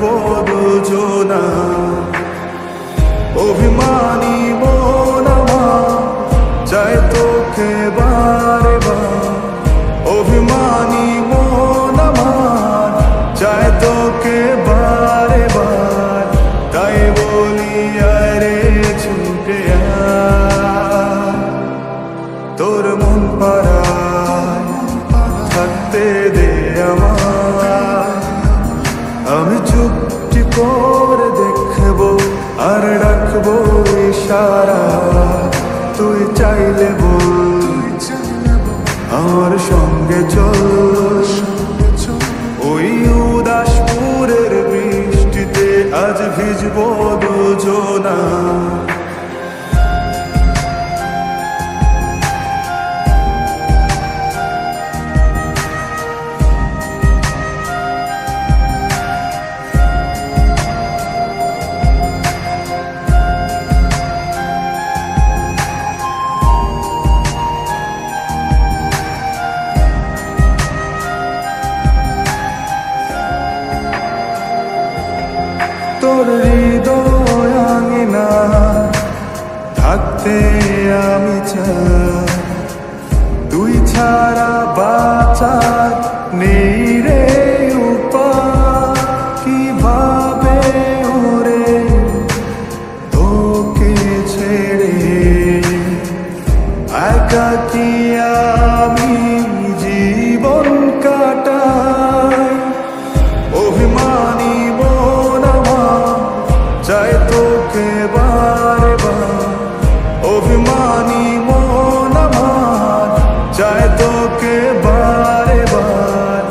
ভিজবো দুজনা। অভিমানী মন আমার চায় তোকে বারে বার, অভিমানী মন আমার চায় তোকে বারে বার। তাই বলি আরে ছুটে আয়, তোর মন পাড়ায় থাকতে দে আমায়। আমি চুপটি করে দেখবো আর রাখবো ইশারা, তুই চাইলে বল আমার সঙ্গে চল। ওই উদাসপুরের বৃষ্টিতে আজ ভিজবো দুজনা। তোর হৃদয় আঙিনা থাকতে আমি চাই, তুই ছাড়া বাঁচার নেই রে উপায়। কিভাবে ওরে তোকে ছেড়ে একাকী আমি জীবন কাটাই। অভিমানী মন আমার চায় তোকে বারে বার, অভিমানী মন আমার চায় তোকে বারে বার।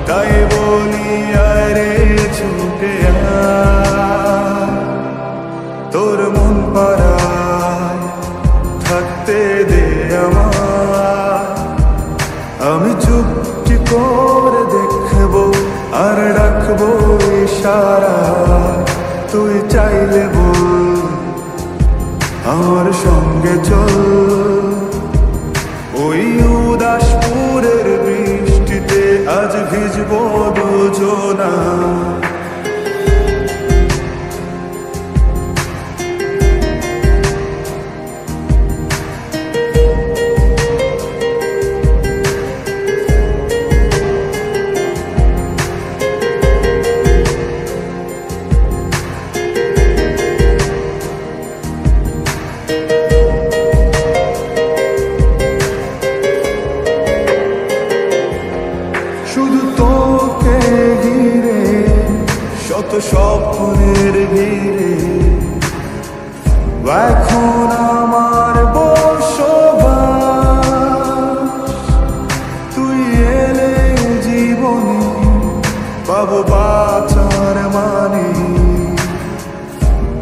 তাই বলি আরে ছুটে আয়, তোর মন পাড়ায় থাকতে দে আমায়। আমি চুপটি করে দেখবো আর রাখবো ইশারা, তুই চাইলে বল আমার সঙ্গে চল। ওই উদাসপুরের বৃষ্টিতে আজ ভিজবো দুজনা। শুধু তোকে ঘিরে শত স্বপ্নের ভিড়ে এখন আমার বসবাস। তুই এলে জীবনে পাবো বাঁচার মানে,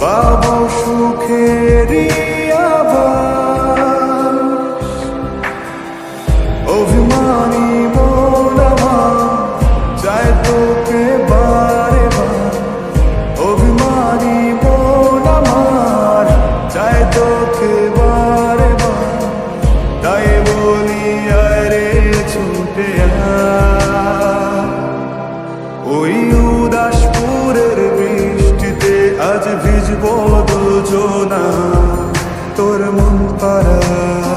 পাবো সুখেরই আভাস। অভিমানী মন আমার চায় তোকে বারে বার, অভিমানী মন আমার চায় তোকে বারে বার। তাই বলি আরে ছুটে আয়, ওই উদাসপুরের বৃষ্টিতে আজ ভিজবো দুজনা। তোর মন পাড়ায়